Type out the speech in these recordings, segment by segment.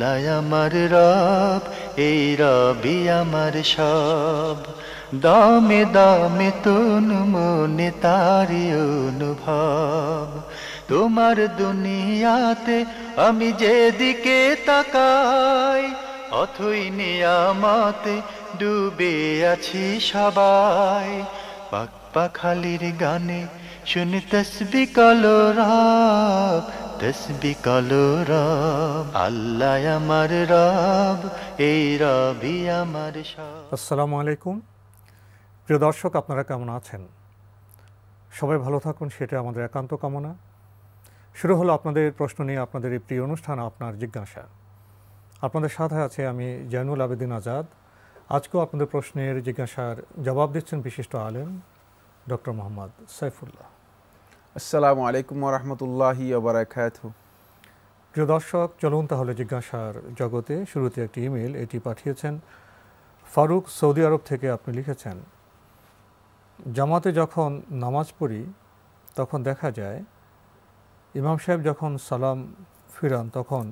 আল্লাহ আমার রব, এই রবি আমার সব। দামে দামে তন মনে তারি অনুভব। তোমার দুনিয়াতে আমি যেদিকে তাকাই, অথই নিয়ামতে ডুবে আছি সবাই। পাক পাখালির গানে শুনি তসবিহ কালো রব, তসবিহ কালো রব। আল্লাহ আমার রব, এই রবি আমার সব। আসসালামু আলাইকুম। প্রিয় দর্শক, আপনারা কেমন আছেন? সবাই ভালো থাকুন, সেটা আমাদের একান্ত কামনা। শুরু হলো আপনাদের প্রশ্ন নিয়ে আপনাদের এই প্রিয় অনুষ্ঠান আপনার জিজ্ঞাসা। আপনাদের সাথে আছে আমি জয়নুল আবেদিন আজাদ। আজকেও আপনাদের প্রশ্নের জিজ্ঞাসার জবাব দিচ্ছেন বিশিষ্ট আলেম ডক্টর মোহাম্মদ সাইফুল্লাহ। আসসালামু আলাইকুম ওয়া রাহমাতুল্লাহি ওয়া বারাকাতুহু। প্রিয় দর্শক, চলুন তাহলে জিজ্ঞাসার জগতে। শুরুতে একটি ইমেল, এটি পাঠিয়েছেন ফারুক, সৌদি আরব থেকে। আপনি লিখেছেন, জামাতে যখন নামাজ পড়ি তখন দেখা যায় ইমাম সাহেব যখন সালাম ফিরান তখন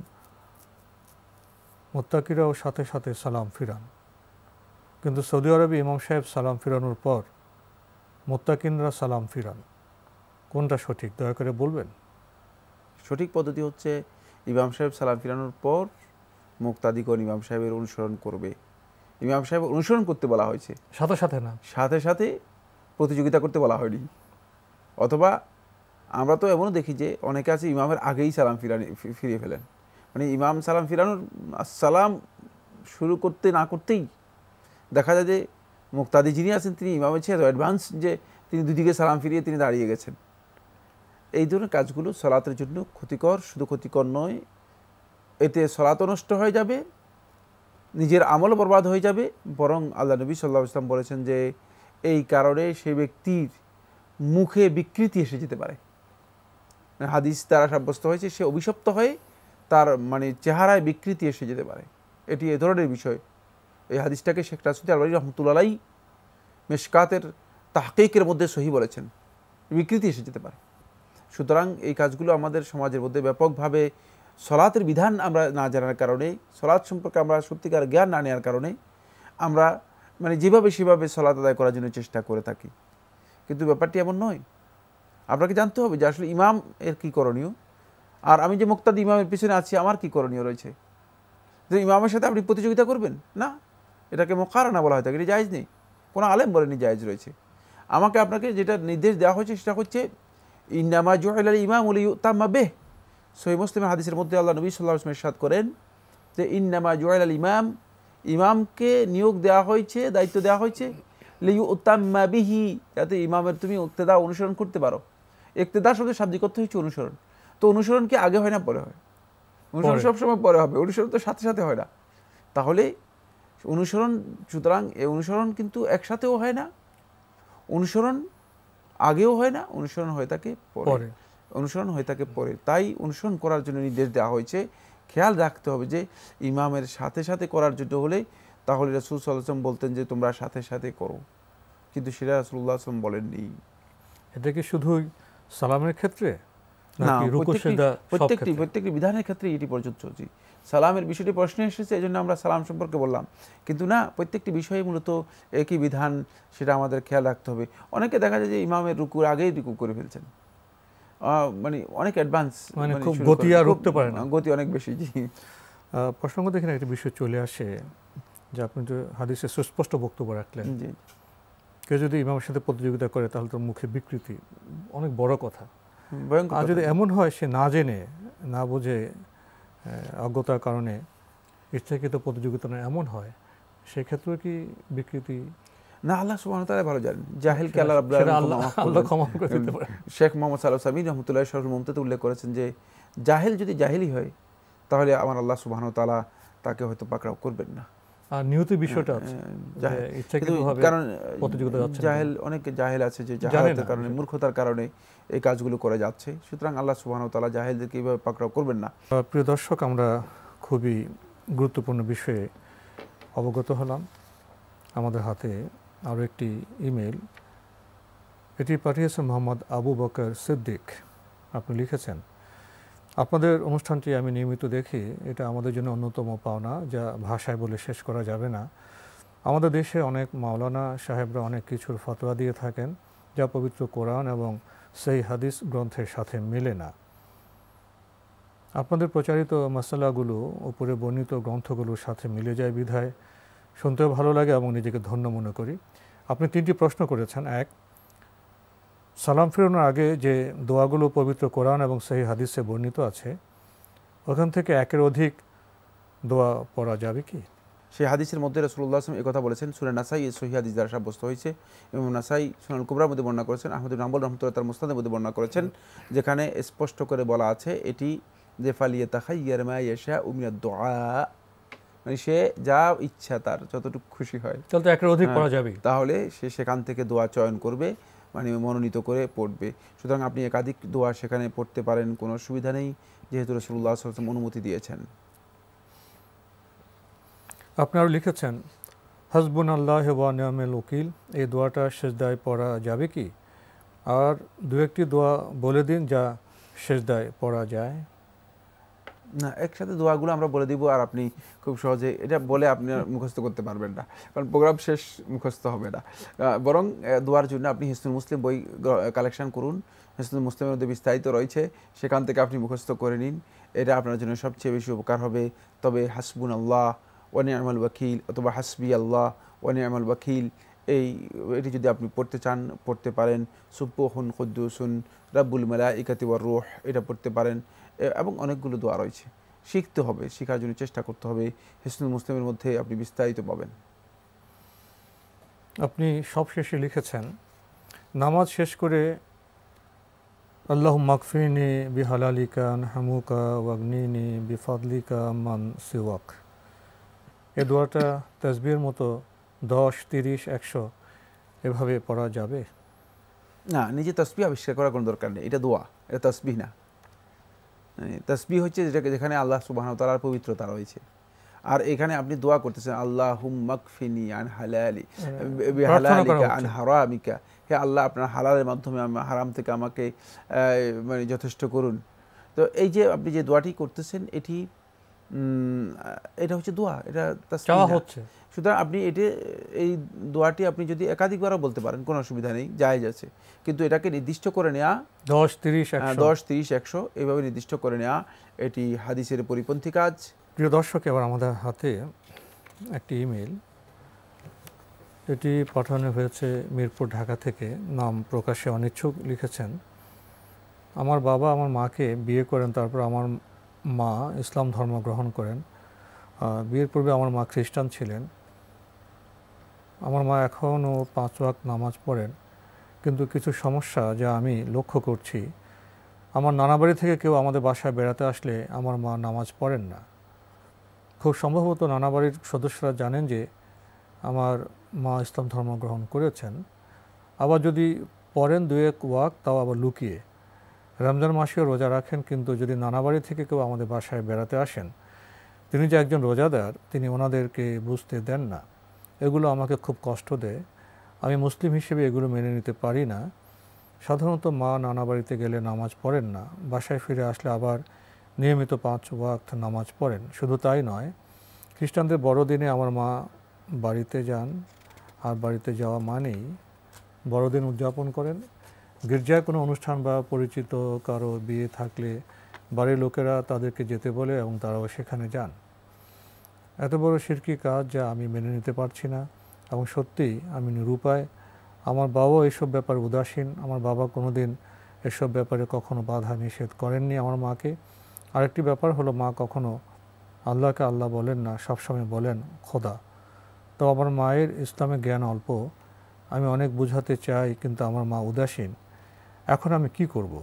মুত্তাকিরাও সাথে সাথে সালাম ফিরান, কিন্তু সৌদি আরবে ইমাম সাহেব সালাম ফিরানোর পর মুত্তাকিনরা সালাম ফিরান। কোনটা সঠিক, দয়া করে বলবেন? সঠিক পদ্ধতি হচ্ছে ইমাম সাহেব সালাম ফিরানোর পর মুক্তাদিগণ ইমাম সাহেবের অনুসরণ করবে। ইমাম সাহেব অনুসরণ করতে বলা হয়েছে, সাথে সাথে না, সাথে সাথে প্রতিযোগিতা করতে বলা হয়নি। অথবা আমরা তো এমনও দেখি যে অনেকে আছে ইমামের আগেই সালাম ফিরিয়ে ফেলেন, মানে ইমাম সালাম ফিরানোর সালাম শুরু করতে না করতেই দেখা যায় যে মুক্তাদি যিনি আছেন তিনি ইমামের চেয়ে অ্যাডভান্স, যে তিনি দুদিকে সালাম ফিরিয়ে তিনি দাঁড়িয়ে গেছেন। এই ধরনের কাজগুলো সলাতের জন্য ক্ষতিকর। শুধু ক্ষতিকর নয়, এতে সলাতও নষ্ট হয়ে যাবে, নিজের আমলও বরবাদ হয়ে যাবে। বরং আল্লাহ নবী সাল্লাল্লাহু আলাইহি ওয়াসাল্লাম বলেছেন যে এই কারণে সেই ব্যক্তির মুখে বিকৃতি এসে যেতে পারে। হাদিস দ্বারা সাব্যস্ত হয়েছে সে অভিশপ্ত হয়ে তার চেহারায় বিকৃতি এসে যেতে পারে। এটি এ ধরনের বিষয়। এই হাদিসটাকে শেখ রাসূল আলবনী রহমতুল্লাহ আলাইহি মিশকাতের তাহকিকের মধ্যে সহি বলেছেন, বিকৃতি এসে যেতে পারে। সুতরাং এই কাজগুলো আমাদের সমাজের মধ্যে ব্যাপকভাবে সলাতের বিধান আমরা না জানার কারণে, সলাত সম্পর্কে আমরা সত্যিকার জ্ঞান না নেওয়ার কারণে আমরা যেভাবে সেভাবে সলাত আদায় করার জন্য চেষ্টা করে থাকি। কিন্তু ব্যাপারটি এমন নয়। আপনাকে জানতে হবে যে আসলে ইমাম এর কী করণীয়, আর আমি যে মুক্তাদি ইমামের পিছনে আছি আমার কি করণীয় রয়েছে। যে ইমামের সাথে আপনি প্রতিযোগিতা করবেন না, এটাকে মুকারানা বলা হয় থাকে, এটা জায়েজ নেই। কোনো আলেম বলেনি জায়েজ রয়েছে। আমাকে আপনাকে যেটা নির্দেশ দেওয়া হয়েছে সেটা হচ্ছে ইন্নামা জুইলাল ইমামু লিয়ুতাম্মা বিহি। সহিহ মুসলিমের হাদিসের মধ্যে আল্লাহ নবী সাল্লাল্লাহু আলাইহি ওয়াসাল্লাম ইরশাদ করেন যে ইন্নামা জুইলাল ইমাম, ইমামকে নিয়োগ দেওয়া হয়েছে, দায়িত্ব দেওয়া হয়েছে লিয়ুতাম্মা বিহি, যাতে ইমামের তুমি ইক্তেদা অনুসরণ করতে পারো। ইক্তেদা শব্দের শাব্দিক অর্থ হচ্ছে অনুসরণ। তো অনুসরণ কি আগে হয় না পরে হয়? অনুসরণ সবসময় পরে হবে, অনুসরণ তো সাথে সাথে হয় না। তাহলে অনুসরণ, সুতরাং এই অনুসরণ কিন্তু একসাথেও হয় না, অনুসরণ আগেও হয় না, অনুসরণ হয়ে থাকে পরে, অনুসরণ হয়ে থাকে পরে। তাই অনুসরণ করার জন্য নির্দেশ দেওয়া হয়েছে। খেয়াল রাখতে হবে যে ইমামের সাথে সাথে করার জন্য হলে তাহলে রাসূল সাল্লাল্লাহু আলাইহি ওয়াসাল্লাম বলতেন যে তোমরা সাথে সাথে করো, কিন্তু সেটা রাসূলুল্লাহ সাল্লাল্লাহু আলাইহি ওয়াসাল্লাম বলেননি। এটা কি শুধুই সালামের ক্ষেত্রে না, নাকি রুকু সিজদা প্রত্যেকটি বিধানের ক্ষেত্রে এটি প্রযোজ্য। জি, সালামের বিষয়টি প্রশ্নে এসেছে, এই জন্য আমরা সালাম সম্পর্কে বললাম, কিন্তু না, প্রত্যেকটি বিষয়ে মূলত একই বিধান, সেটা আমাদের খেয়াল রাখতে হবে। অনেকে দেখা যায় যে ইমামের রুকুর আগেই রুকু করে ফেলছেন, অনেক অ্যাডভান্স, খুব গতি আর রুখতে পারে না, গতি অনেক বেশি। জি, প্রসঙ্গত এখানে একটা বিষয় চলে আসে যে আপনি যে হাদিসে সুস্পষ্ট বক্তব্য রাখলেন, জি, কেউ যদি ইমামের সাথে প্রতিযোগিতা করে তাহলে তার মুখে বিকৃতি, অনেক বড় কথা। ভয়ঙ্কর। আর যদি এমন হয় সে না জেনে না বুঝে অজ্ঞতার কারণে ইচ্ছাকৃত প্রতিযোগিতা না এমন হয়, সেক্ষেত্রেও কি বিকৃতি? না, আল্লাহ সুবহানাহু ওয়া তাআলা ভালো জানেন। জাহিলকে আল্লাহ ক্ষমা করে দিতে পারে। শেখ মোহাম্মদ সালেহ সামিন রহমতুল্লাহ শরহুল মুমতাতে উল্লেখ করেছেন যে জাহিল যদি জাহিলি হয় তাহলে আমার আল্লাহ সুবহানাহু ওয়া তাআলা তাকে হয়তো পাকড়াও করবেন না। আর নিয়তি বিষয়টা আছে, কারণ জাহেল, অনেকে জাহেল আছে যে জাহালাতের কারণে, মূর্খতার কারণে এই কাজগুলো করে যাচ্ছে। সুতরাং আল্লাহ সুবহানাহু ওয়া তাআলা জাহেলদেরকে এইভাবে পাকড়াও করবেন না। প্রিয় দর্শক, আমরা খুবই গুরুত্বপূর্ণ বিষয়ে অবগত হলাম। আমাদের হাতে আরও একটি ইমেল, এটি পাঠিয়েছেন মোহাম্মদ আবু বকর সিদ্দিক। আপনি লিখেছেন, আপনাদের অনুষ্ঠানটি আমি নিয়মিত দেখি, এটা আমাদের জন্য অন্যতম পাওনা, যা ভাষায় বলে শেষ করা যাবে না। আমাদের দেশে অনেক মাওলানা সাহেবরা অনেক কিছুর ফতোয়া দিয়ে থাকেন যা পবিত্র কোরআন এবং সেই হাদিস গ্রন্থের সাথে মেলে না। আপনাদের প্রচারিত মাসালাগুলো উপরে বর্ণিত গ্রন্থগুলোর সাথে মিলে যায় বিধায় শুনতেও ভালো লাগে এবং নিজেকে ধন্য মনে করি। আপনি 3টি প্রশ্ন করেছেন। 1, সালাম ফেরানোর আগে যে দোয়াগুলো পবিত্র কোরআন এবং সহিহ হাদিসে বর্ণিত আছে, ওখান থেকে একের অধিক দোয়া পড়া যাবে কি? সেই হাদিসের মধ্যে রাসূলুল্লাহ সাল্লাল্লাহু আলাইহি ওয়াসাল্লাম এই কথা বলেছেন, সূরা নাসাই এর সহিহ হাদিস দ্বারা সাব্যস্ত হয়েছে। ইমাম নাসাই সুনানুল কুবরার মধ্যে বর্ণনা করেছেন, আহমদ ইবনে হাম্বল রাহমাতুল্লাহ তার মুসনাদের মধ্যে বর্ণনা করেছেন, যেখানে স্পষ্ট করে বলা আছে এটি যে ফালিয়াতাখাইয়ার মা ইয়াশাউ মিনাদ দুআ, মানে সে যা ইচ্ছা তার যতটুকু খুশি হয় তাহলে তো একের অধিক পড়া যাবে, তাহলে সে সেখান থেকে দোয়া চয়ন করবে, মানে মনোনীত করে পড়বে। সুতরাং আপনি একাধিক দোয়া সেখানে পড়তে পারেন, কোনো অসুবিধা নেই, যেহেতু রাসূলুল্লাহ সাল্লাল্লাহু আলাইহি ওয়াসাল্লাম অনুমতি দিয়েছেন। আপনি আরও লিখেছেন, হাসবুনাল্লাহ ওয়া নি'মাল ওয়াকিল, এই দোয়াটা সেজদায় পড়া যাবে কি? আর 2-1টি দোয়া বলে দিন যা সেজদায় পড়া যায়। না, একসাথে দোয়াগুলো আমরা বলে দিব, আর আপনি খুব সহজে এটা বলে আপনি মুখস্থ করতে পারবেন না, কারণ প্রোগ্রাম শেষ মুখস্থ হবে না। বরং দোয়ার জন্য আপনি হিসনুল মুসলিম বই কালেকশন করুন, হিসনুল মুসলিমের মধ্যে বিস্তারিত রয়েছে, সেখান থেকে আপনি মুখস্থ করে নিন, এটা আপনার জন্য সবচেয়ে বেশি উপকার হবে। তবে হাসবুনাল্লাহ ওয়া নি'মাল ওয়াকিল অথবা হাসবি আল্লাহ ওয়া নি'মাল ওয়াকিল, এটি যদি আপনি পড়তে চান পড়তে পারেন। সুবহুন কুদ্দুসুন রাব্বুল মালাইকাতি ওয়ার রূহ, এটা পড়তে পারেন, এবং অনেকগুলো দোয়া রয়েছে। শিখতে হবে, শেখার জন্য চেষ্টা করতে হবে। হিসনুল মুসলিমের মধ্যে আপনি বিস্তারিত পাবেন। আপনি সবশেষে লিখেছেন, নামাজ শেষ করে আল্লাহুম্মা কফিনি বিহালালিকা আন হামুকা ওয়াগনিনি বিফাদলিকা মান সিওয়াক, এই দোয়াটা তাসবিহের মতো 10, 30, 100 এভাবে পড়া যাবে? না, নিজে তাসবিহ আবিষ্কার করার কোনো দরকার নেই, এটা দোয়া, এটা তাসবিহ না। তাসবিহ হচ্ছে যেখানে আল্লাহ সুবহানাহু ওয়া তাআলার পবিত্রতা রয়েছে, আর এখানে আপনি দোয়া করতেছেন আল্লাহুম্মা কফিনি আন হালালি বিহালালিকা আন হারামিকা, হে আল্লাহ আপনার হালালের মাধ্যমে হারাম থেকে আমাকে মানে যথেষ্ট করুন। তো এই যে আপনি যে দোয়াটি করতেছেন এটা হচ্ছে দোয়া, এটা তাসবিহ হচ্ছে। সুতরাং আপনি এই দোয়াটি আপনি যদি একাধিকবারও বলতে পারেন কোনো অসুবিধা নেই, জায়েজ আছে, কিন্তু এটাকে নির্দিষ্ট করে নেওয়া 10, 30, 100 এইভাবে নির্দিষ্ট করে নেওয়া এটি হাদিসের পরিপন্থী কাজ। প্রিয় দর্শক, এবার আমাদের হাতে একটি ইমেল, এটি পাঠানো হয়েছে মিরপুর, ঢাকা থেকে। নাম প্রকাশে অনিচ্ছুক লিখেছেন, আমার বাবা আমার মাকে বিয়ে করেন, তারপর আমার মা ইসলাম ধর্ম গ্রহণ করেন। বিয়ের পূর্বে আমার মা খ্রিস্টান ছিলেন। আমার মা এখনও 5 ওয়াক্ত নামাজ পড়েন, কিন্তু কিছু সমস্যা যা আমি লক্ষ্য করছি, আমার নানা বাড়ি থেকে কেউ আমাদের বাসায় বেড়াতে আসলে আমার মা নামাজ পড়েন না। খুব সম্ভবত নানা বাড়ির সদস্যরা জানেন যে আমার মা ইসলাম ধর্ম গ্রহণ করেছেন, আবার যদি পড়েন 2-1 ওয়াক্ত তাও আবার লুকিয়ে। রমজান মাসেও রোজা রাখেন, কিন্তু যদি নানা বাড়ি থেকে কেউ আমাদের বাসায় বেড়াতে আসেন, তিনি যে একজন রোজাদার তিনি ওনাদেরকে বুঝতে দেন না। এগুলো আমাকে খুব কষ্ট দেয়, আমি মুসলিম হিসেবে এগুলো মেনে নিতে পারি না। সাধারণত মা নানা বাড়িতে গেলে নামাজ পড়েন না, বাসায় ফিরে আসলে আবার নিয়মিত 5 ওয়াক্ত নামাজ পড়েন। শুধু তাই নয়, খ্রিস্টানদের বড়দিনে আমার মা বাড়িতে যান, আর বাড়িতে যাওয়া মানেই বড়দিন উদযাপন করেন। গির্জায় কোনো অনুষ্ঠান বা পরিচিত কারো বিয়ে থাকলে বাড়ির লোকেরা তাদেরকে যেতে বলে এবং তারাও সেখানে যান। এত বড় শিরকি কাজ যা আমি মেনে নিতে পারছি না, এবং সত্যিই আমি নিরুপায়। আমার বাবাও এসব ব্যাপারে উদাসীন। আমার বাবা কোনোদিন এসব ব্যাপারে কখনো বাধা নিষেধ করেননি আমার মাকে। আরেকটি ব্যাপার হলো, মা কখনো আল্লাহকে আল্লাহ বলেন না, সবসময় বলেন খোদা। তো আমার মায়ের ইসলামে জ্ঞান অল্প, আমি অনেক বোঝাতে চাই, কিন্তু আমার মা উদাসীন। এখন আমি কি করব?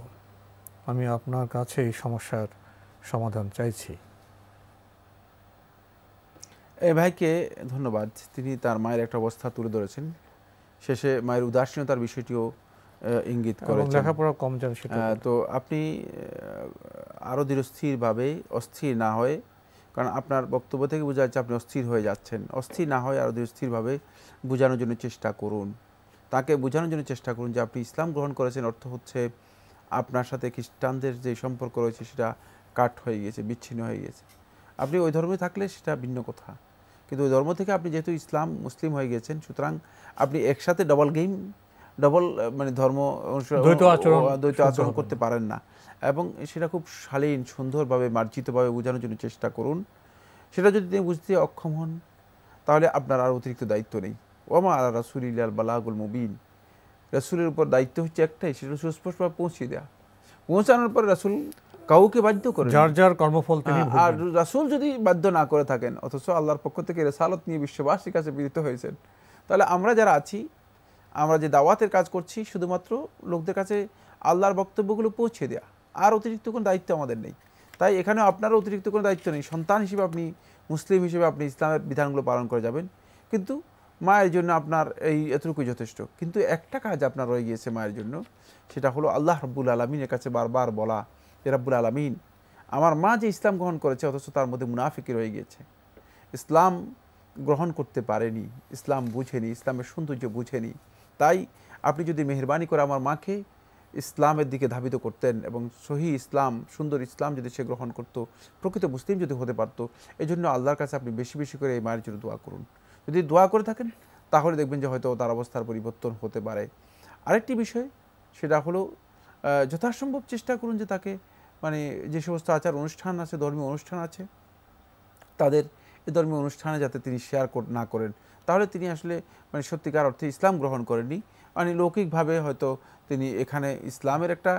আমি আপনার কাছে এই সমস্যার সমাধান চাইছি। এই ভাইকে ধন্যবাদ, তিনি তার মায়ের একটা অবস্থা তুলে ধরেছেন, শেষে মায়ের উদাসীনতার বিষয়টিও ইঙ্গিত করেছেন। লেখাপড়া কম জান সেটা। তো আপনি আরও দৃঢ়স্থিরভাবে অস্থির না হয়ে, কারণ আপনার বক্তব্য থেকে বোঝা যাচ্ছে আপনি অস্থির হয়ে যাচ্ছেন, অস্থির না হয়ে আরও দৃঢ়স্থিরভাবে বোঝানোর জন্য চেষ্টা করুন। তাকে বোঝানোর জন্য চেষ্টা করুন যে আপনি ইসলাম গ্রহণ করেছেন, অর্থ হচ্ছে আপনার সাথে খ্রিস্টানদের যে সম্পর্ক রয়েছে সেটা কাট হয়ে গিয়েছে, বিচ্ছিন্ন হয়ে গিয়েছে। আপনি ওই ধর্মে থাকলে সেটা ভিন্ন কথা, কিন্তু ওই ধর্ম থেকে আপনি যেহেতু মুসলিম হয়ে গেছেন, সুতরাং আপনি একসাথে ডবল মানে ধর্ম দ্বৈত আচরণ করতে পারেন না। এবং সেটা খুব শালীন সুন্দরভাবে মার্জিতভাবে বোঝানোর জন্য চেষ্টা করুন। সেটা যদি তিনি বুঝতে অক্ষম হন তাহলে আপনার আর অতিরিক্ত দায়িত্ব নেই। ওমা আলা রাসূলিল বালাগুল মুবিন, রাসূলের উপর দায়িত্ব হচ্ছে একটাই, সেটা সুস্পষ্টভাবে পৌঁছে দেওয়া। পৌঁছানোর পর রাসূল কাউকে বাধ্য করেন, যার যার কর্মফল তিনি ভোগবেন। আর রাসূল যদি বাধ্য না করে থাকেন, অথচ আল্লাহর পক্ষ থেকে রিসালাত নিয়ে বিশ্ববাসীর কাছে প্রেরিত হয়েছেন, তাহলে আমরা যারা আছি, আমরা যে দাওয়াতের কাজ করছি, শুধুমাত্র লোকদের কাছে আল্লাহর বক্তব্যগুলো পৌঁছে দেওয়া, আর অতিরিক্ত কোনো দায়িত্ব আমাদের নেই। তাই এখানে আপনারও অতিরিক্ত কোনো দায়িত্ব নেই। সন্তান হিসেবে আপনি, মুসলিম হিসেবে আপনি ইসলামের বিধানগুলো পালন করে যাবেন, কিন্তু মায়ের জন্য আপনার এই এতটুকুই যথেষ্ট। কিন্তু একটা কাজ আপনার রয়ে গিয়েছে মায়ের জন্য, সেটা হলো আল্লাহ রাব্বুল আলামিনের কাছে বারবার বলা, যে রাব্বুল আলামিন, আমার মা যে ইসলাম গ্রহণ করেছে অথচ তার মধ্যে মুনাফিকি রয়ে গিয়েছে, ইসলাম গ্রহণ করতে পারেনি, ইসলাম বুঝেনি, ইসলামের সৌন্দর্য বুঝেনি। তাই আপনি যদি মেহেরবানি করে আমার মাকে ইসলামের দিকে ধাবিত করতেন এবং সহি ইসলাম, সুন্দর ইসলাম যদি সে গ্রহণ করত, প্রকৃত মুসলিম যদি হতে পারতো, এই জন্য আল্লাহর কাছে আপনি বেশি বেশি করে এই মায়ের জন্য দোয়া করুন। যদি দোয়া করে থাকেন তাহলে দেখবেন যে হয়তো তার অবস্থার পরিবর্তন হতে পারে। আরেকটি বিষয়, সেটা হলো যথাসম্ভব চেষ্টা করুন যে তাকে, মানে যে সমস্ত আচার অনুষ্ঠান আছে, ধর্মীয় অনুষ্ঠান আছে, তাদের এই ধর্মীয় অনুষ্ঠানে যাতে তিনি শেয়ার না করেন, তাহলে তিনি আসলে মানে সত্যিকার অর্থে ইসলাম গ্রহণ করেননি। মানে লৌকিকভাবে হয়তো তিনি এখানে ইসলামের একটা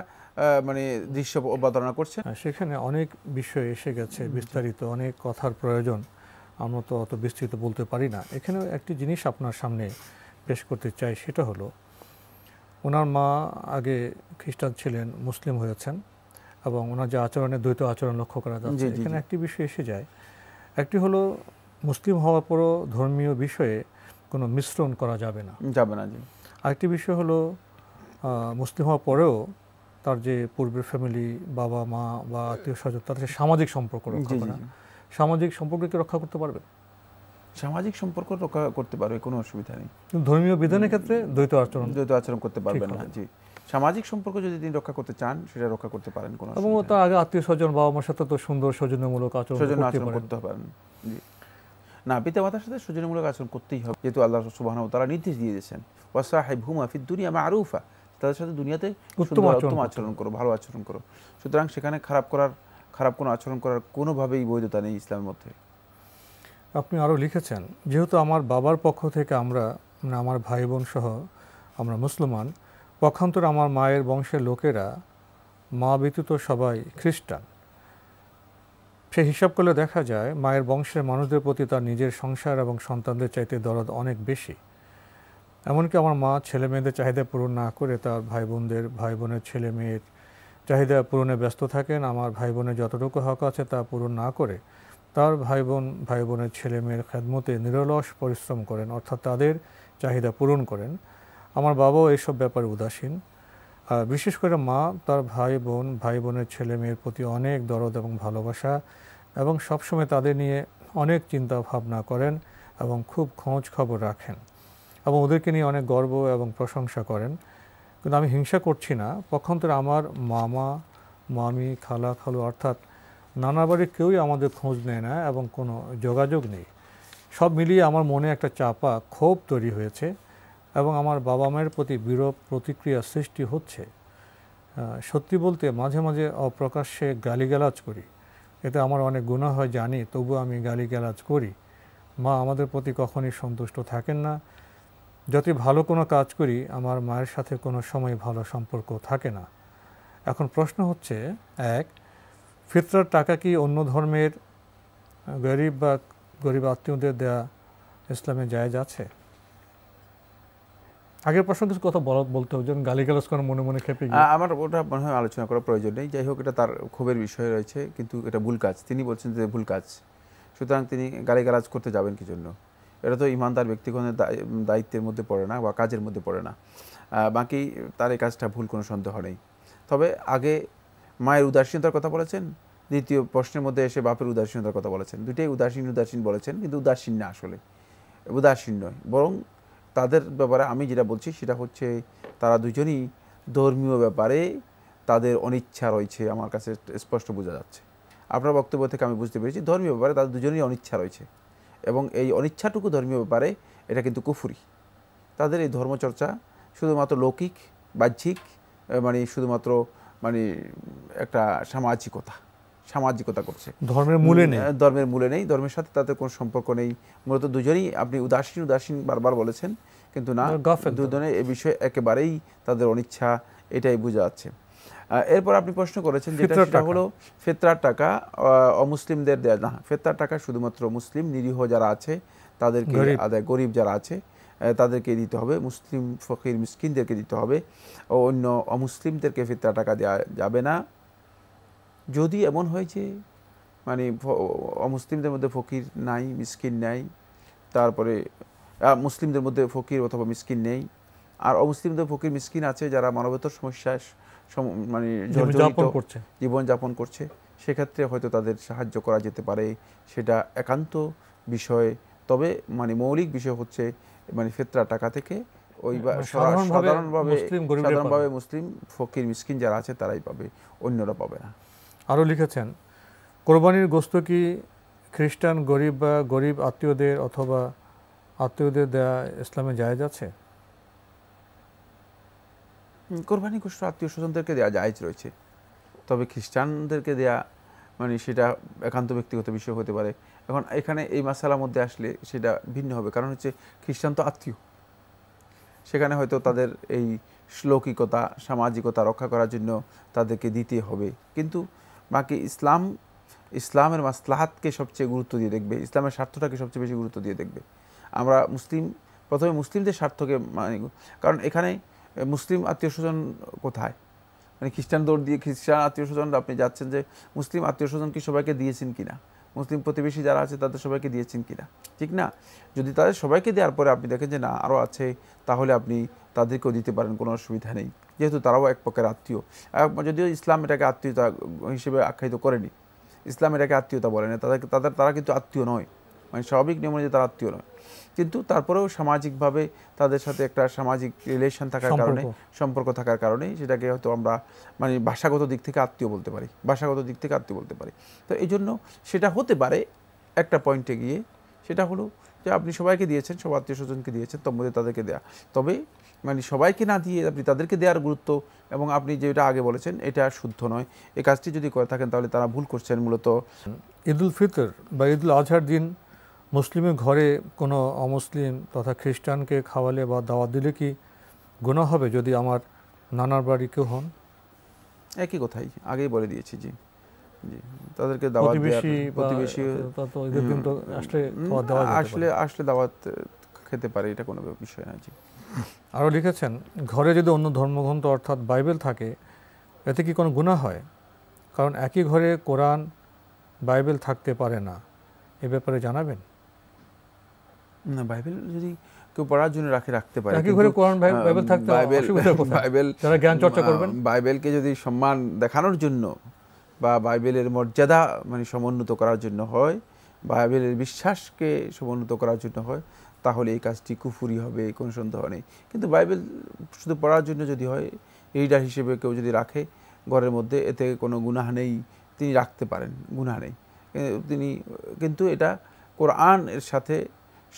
মানে দৃশ্য অবতারণা করছেন। সেখানে অনেক বিষয় এসে গেছে, বিস্তারিত অনেক কথার প্রয়োজন, আমরা তো অত বিস্তৃত বলতে পারি না। এখানে একটি জিনিস আপনার সামনে পেশ করতে চাই, সেটা হলো ওনার মা আগে খ্রিস্টান ছিলেন, মুসলিম হয়েছেন, এবং ওনার যে আচরণে দ্বৈত আচরণ লক্ষ্য করা যাচ্ছে। এখানে একটি বিষয় এসে যায়, একটি হলো মুসলিম হওয়ার পরও ধর্মীয় বিষয়ে কোনো মিশ্রণ করা যাবে না। আরেকটি বিষয় হলো মুসলিম হওয়ার পরেও তার যে পূর্বের ফ্যামিলি, বাবা মা বা আত্মীয় স্বজন, তাদের সামাজিক সম্পর্ক রক্ষা করা। সামাজিক সম্পর্ককে রক্ষা করতে পারবে, সামাজিক সম্পর্ক রক্ষা করতে পারবে, কোনো অসুবিধা নেই। ধর্মীয় বিধানের ক্ষেত্রে দ্বৈত আচরণ করতে পারবেন না। জি, সামাজিক সম্পর্ক যদি তিনি রক্ষা করতে চান, সেটা রক্ষা করতে পারেন, কোনো এবং তার আগে আত্মীয় স্বজন, বাবা মার সাথে তো সুন্দর সৌজন্যমূলক আচরণ করতে পারেন। জি, না, পিতা মাতার সাথে সৌজন্যমূলক আচরণ করতেই হবে, যেহেতু আল্লাহ সুবহানাহু ওয়া তাআলা নির্দেশ দিয়ে দিয়েছেন, ওয়াসাহিবহুমা ফিদ দুনিয়া মারুফা, তাদের সাথে দুনিয়াতে উত্তম আচরণ করো, ভালো আচরণ করো। সুতরাং সেখানে খারাপ কোনো আচরণ করার কোনোভাবেই বৈধতা নেই ইসলামের মধ্যে। আপনি আরও লিখেছেন, যেহেতু আমার বাবার পক্ষ থেকে আমরা, মানে আমার ভাই বোন সহ আমরা মুসলমান, পক্ষান্তরে আমার মায়ের বংশের লোকেরা, মা ব্যতীত সবাই খ্রিস্টান। সে হিসাব করলে দেখা যায় মায়ের বংশের মানুষদের প্রতি তার নিজের সংসার এবং সন্তানদের চাইতে দরদ অনেক বেশি। এমনকি আমার মা ছেলে মেয়েদের চাহিদা পূরণ না করে তার ভাই বোনের ছেলে মেয়ের চাহিদা পূরণে ব্যস্ত থাকেন। আমার ভাই বোনের যতটুকু হক আছে তা পূরণ না করে তার ভাই বোনের ছেলে মেয়ের খেদমতে নিরলস পরিশ্রম করেন, অর্থাৎ তাদের চাহিদা পূরণ করেন। আমার বাবাও এইসব ব্যাপারে উদাসীন। বিশেষ করে মা তার ভাই বোনের ছেলে মেয়ের প্রতি অনেক দরদ এবং ভালোবাসা, এবং সবসময় তাদের নিয়ে অনেক চিন্তা ভাবনা করেন এবং খুব খোঁজ খবর রাখেন, এবং ওদেরকে নিয়ে অনেক গর্ব এবং প্রশংসা করেন। কিন্তু আমি হিংসা করছি না। পক্ষান্তরে আমার মামা, মামি, খালু অর্থাৎ নানা বাড়ির কেউই আমাদের খোঁজ নেয় না এবং কোনো যোগাযোগ নেই। সব মিলিয়ে আমার মনে একটা চাপা ক্ষোভ তৈরি হয়েছে এবং আমার বাবা মায়ের প্রতি বিরূপ প্রতিক্রিয়া সৃষ্টি হচ্ছে। সত্যি বলতে মাঝে মাঝে অপ্রকাশ্যে গালিগালাজ করি, এতে আমার অনেক গুনাহ হয় জানি, তবু আমি গালিগালাজ করি। মা আমাদের প্রতি কখনই সন্তুষ্ট থাকেন না। যতই ভালো কোনো কাজ করি, আমার মায়ের সাথে কোনো সময় ভালো সম্পর্ক থাকে না। এখন প্রশ্ন হচ্ছে, এক, ফিতরার টাকা কি অন্য ধর্মের গরিব আত্মীয়দের দেয়া ইসলামে জায়েজ আছে? আগের প্রশ্ন কিছু কথা বলতে হবে, যেমন গালিগালাজ করে মনে মনে খেপে গিয়ে। আমার ওটা মনে হয় আলোচনা করার প্রয়োজন নেই। যাই হোক, এটা তার ক্ষোভের বিষয় রয়েছে, কিন্তু এটা ভুল কাজ। তিনি বলছেন যে ভুল কাজ, সুতরাং তিনি গালিগালাজ করতে যাবেন কি জন্য? এটা তো ইমানদার ব্যক্তিগণের দায়িত্বের মধ্যে পড়ে না বা কাজের মধ্যে পড়ে না। বাকি তার এই কাজটা ভুল, কোনো সন্দেহ নেই। তবে আগে মায়ের উদাসীনতার কথা বলেছেন, দ্বিতীয় প্রশ্নের মধ্যে এসে বাপের উদাসীনতার কথা বলেছেন। দুটোই উদাসীন বলেছেন, কিন্তু উদাসীন না, আসলে উদাসীন নয়, বরং তাদের ব্যাপারে আমি যেটা বলছি সেটা হচ্ছে তারা দুজনই ধর্মীয় ব্যাপারে তাদের অনিচ্ছা রয়েছে, আমার কাছে স্পষ্ট বোঝা যাচ্ছে। আপনার বক্তব্য থেকে আমি বুঝতে পেরেছি ধর্মীয় ব্যাপারে তাদের দুজনেরই অনিচ্ছা রয়েছে, এবং এই অনিচ্ছাটুকু ধর্মীয় ব্যাপারে এটা কিন্তু কুফরি। তাদের এই ধর্মচর্চা শুধুমাত্র লৌকিক, বাহ্যিক, মানে শুধুমাত্র মানে একটা সামাজিকতা করছে, ধর্মের মূলে নেই, ধর্মের সাথে তাদের কোনো সম্পর্ক নেই। মূলত দুজনেই আপনি উদাসীন বারবার বলেছেন, কিন্তু না, দুজনে এ বিষয়ে একেবারেই তাদের অনিচ্ছা, এটাই বোঝা যাচ্ছে। এরপর আপনি প্রশ্ন করেছেন যেটা সেটা হলো ফিতরার টাকা অমুসলিমদের দেয়া না, ফিতরার টাকা শুধুমাত্র মুসলিম নিরীহ যারা আছে তাদেরকে আদায়, গরিব যারা আছে তাদেরকে দিতে হবে, মুসলিম ফকির মিসকিনদেরকে দিতে হবে, ও অন্য অমুসলিমদেরকে ফিতরা টাকা দেওয়া যাবে না। যদি এমন হয় যে মানে অমুসলিমদের মধ্যে ফকির নাই, মিসকিন নাই, তারপরে মুসলিমদের মধ্যে ফকির অথবা মিসকিন নেই, আর অমুসলিমদের ফকির মিসকিন আছে যারা মানবতার সমস্যায় মানে জীবনযাপন করছে, সেক্ষেত্রে হয়তো তাদের সাহায্য করা যেতে পারে, সেটা একান্ত বিষয়। তবে মানে মৌলিক বিষয় হচ্ছে মানে ফিতরা টাকা থেকে ওই সাধারণভাবে মুসলিম ফকির মিসকিন যারা আছে তারাই পাবে, অন্যরা পাবে না। আরও লিখেছেন, কোরবানির গোশত কি খ্রিস্টান গরিব বা গরিব আত্মীয়দের অথবা আত্মীয়দের দেয়া ইসলামে জায়েজ আছে? কোরবানি গোশত আত্মীয় স্বজনদেরকে দেওয়া জায়েজ রয়েছে, তবে খ্রিস্টানদেরকে দেয়া মানে সেটা একান্ত ব্যক্তিগত বিষয় হতে পারে। এখন এখানে এই মাসালার মধ্যে আসলে সেটা ভিন্ন হবে, কারণ হচ্ছে খ্রিস্টান তো আত্মীয়, সেখানে হয়তো তাদের এই লৌকিকতা সামাজিকতা রক্ষা করার জন্য তাদেরকে দিতে হবে, কিন্তু বাকি ইসলামের মাসলাহাতকে সবচেয়ে গুরুত্ব দিয়ে দেখবে, ইসলামের স্বার্থটাকে সবচেয়ে বেশি গুরুত্ব দিয়ে দেখবে। আমরা প্রথমে মুসলিমদের স্বার্থকে মানে, কারণ এখানে মুসলিম আত্মীয় স্বজন কোথায়, মানে খ্রিস্টান দৌড় দিয়ে খ্রিস্টান আত্মীয় স্বজন আপনি যাচ্ছেন যে মুসলিম আত্মীয় স্বজন কি সবাইকে দিয়েছেন কিনা, মুসলিম প্রতিবেশী যারা আছে তাদের সবাইকে দিয়েছেন কিনা, ঠিক না? যদি তাদের সবাইকে দেওয়ার পরে আপনি দেখেন যে না আরও আছে, তাহলে আপনি তাদেরকেও দিতে পারেন, কোনো অসুবিধা নেই, যেহেতু তারাও এক প্রকার আত্মীয়। যদিও ইসলাম এটাকে আত্মীয়তা হিসেবে আখ্যায়িত করেনি, ইসলাম এটাকে আত্মীয়তা বলে না, তারা কিন্তু আত্মীয় নয়, মানে স্বাভাবিক নিয়ম অনুযায়ী তারা আত্মীয় নয়, কিন্তু তারপরেও সামাজিকভাবে তাদের সাথে একটা সামাজিক রিলেশন থাকার কারণে, সম্পর্ক থাকার কারণে সেটাকে হয়তো আমরা মানে ভাষাগত দিক থেকে আত্মীয় বলতে পারি, তো এই জন্য সেটা হতে পারে একটা পয়েন্টে গিয়ে, সেটা হলো যে আপনি সবাইকে দিয়েছেন, সব আত্মীয় স্বজনকে দিয়েছেন, তোর মধ্যে তাদেরকে দেয়া, তবে মানে সবাইকে না দিয়ে আপনি তাদেরকে দেওয়ার গুরুত্ব, এবং আপনি যেটা আগে বলেছেন এটা শুদ্ধ নয়, এই কাজটি যদি করে থাকেন তাহলে তারা ভুল করছেন। মূলত ঈদুল ফিতর বা ঈদুল আজহার দিন মুসলিমের ঘরে কোনো অমুসলিম তথা খ্রিস্টানকে খাওয়ালে বা দাওয়াত দিলে কি গুনাহ হবে যদি আমার নানার বাড়ি কেউ হন? একই কথাই আগেই বলে দিয়েছি। জি জি, তাদেরকে দাওয়াত প্রতিবেশী আসলে দাওয়াত খেতে পারে, এটা কোনো বিষয় না। জি। আরও লিখেছেন, ঘরে যদি অন্য ধর্মগ্রন্থ অর্থাৎ বাইবেল থাকে এতে কি কোনো গুনাহ হয়? কারণ একই ঘরে কোরআন বাইবেল থাকতে পারে না, এ ব্যাপারে জানাবেন। না, বাইবেল যদি কেউ পড়ার জন্য রাখতে পারে, একই ঘরে কোরআন বাইবেল থাকতে অসুবিধা কোথায়? বাইবেল যারা জ্ঞান চর্চা করবেন, বাইবেলকে যদি সম্মান দেখানোর জন্য বা বাইবেলের মর্যাদা মানে সমুন্নত করার জন্য হয়, বাইবেলের বিশ্বাসকে সমুন্নত করার জন্য হয়, তাহলে এই কাজটি কুফরি হবে, কোনো সন্দেহ নেই। কিন্তু বাইবেল শুধু পড়ার জন্য যদি হয়, রিডার হিসেবে কেউ যদি রাখে ঘরের মধ্যে, এতে কোনো গুনাহ নেই, তিনি রাখতে পারেন, গুনাহ নেই তিনি। কিন্তু এটা কোরআনের সাথে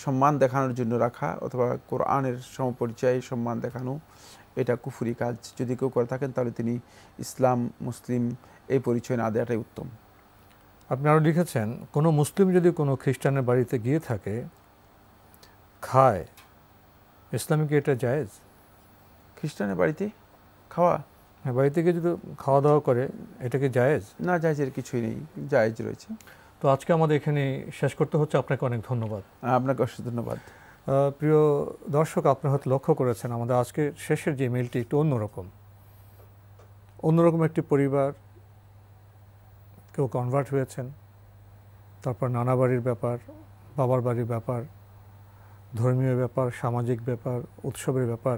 সম্মান দেখানোর জন্য রাখা অথবা কোরআনের সমপরিচয় সম্মান দেখানো, এটা কুফরি কাজ যদি কেউ করে থাকেন তাহলে তিনি ইসলাম মুসলিম এই পরিচয় না দেওয়াটাই উত্তম। আপনি আরও লিখেছেন, কোনো মুসলিম যদি কোনো খ্রিস্টানের বাড়িতে গিয়ে থাকে খায়, ইসলামে কি এটা জায়েজ? খ্রিস্টানের বাড়িতে খাওয়া? হ্যাঁ, বাড়িতে গিয়ে যদি খাওয়া দাওয়া করে এটা কি জায়েজ? না, জায়েজের কিছুই নেই, জায়েজ রয়েছে। তো আজকে আমাদের এখানে শেষ করতে হচ্ছে। আপনাকে অনেক ধন্যবাদ। আপনাকে অসংখ্য ধন্যবাদ। প্রিয় দর্শক, আপনি হয়তো লক্ষ্য করেছেন আমাদের আজকের শেষের যে মেইলটি একটু অন্যরকম একটি পরিবার, কেউ কনভার্ট হয়েছেন, তারপর নানা বাড়ির ব্যাপার, বাবার বাড়ির ব্যাপার, ধর্মীয় ব্যাপার, সামাজিক ব্যাপার, উৎসবের ব্যাপার।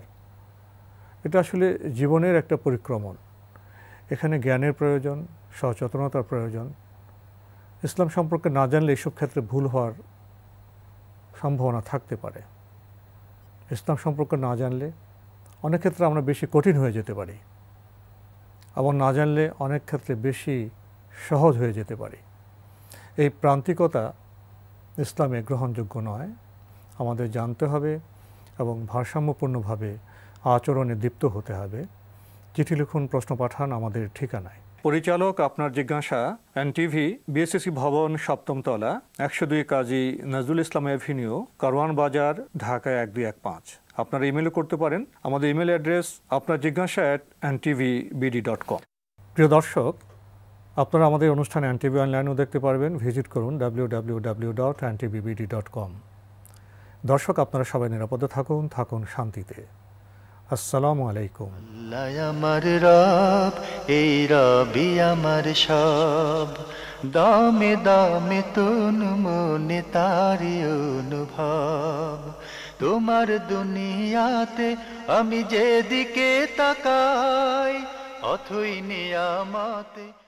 এটা আসলে জীবনের একটা পরিক্রমণ। এখানে জ্ঞানের প্রয়োজন, সচেতনতার প্রয়োজন। ইসলাম সম্পর্কে না জানলে এসব ক্ষেত্রে ভুল হওয়ার সম্ভাবনা থাকতে পারে। ইসলাম সম্পর্কে না জানলে অনেক ক্ষেত্রে আমরা বেশি কঠিন হয়ে যেতে পারি, আবার না জানলে অনেক ক্ষেত্রে বেশি সহজ হয়ে যেতে পারি। এই প্রান্তিকতা ইসলামে গ্রহণযোগ্য নয়। আমাদের জানতে হবে এবং ভারসাম্যপূর্ণভাবে আচরণে দীপ্ত হতে হবে। চিঠি লিখুন, প্রশ্ন পাঠান আমাদের ঠিকানায়। পরিচালক আপনার জিজ্ঞাসা, এনটিভি, বিএসসিসি ভবন, 7ম তলা, 102 কাজী নজরুল ইসলাম এভিনিউ, কারওয়ান বাজার, ঢাকা 1215। আপনারা ইমেলও করতে পারেন। আমাদের ইমেল অ্যাড্রেস আপনার জিজ্ঞাসা @ntvbd.com। প্রিয় দর্শক, আপনারা আমাদের অনুষ্ঠান এনটিভি অনলাইনেও দেখতে পারবেন। ভিজিট করুন www.ntvbd.com। দর্শক, আপনারা সবাই নিরাপদে থাকুন শান্তিতে। আসসালামু আলাইকুম। আল্লাহ আমার রব, এই রবি আমার সব, দামে দামে তন মনে তারি অনুভব। তোমার দুনিয়াতে আমি যেদিকে তাকাই, অথই নিয়ামতে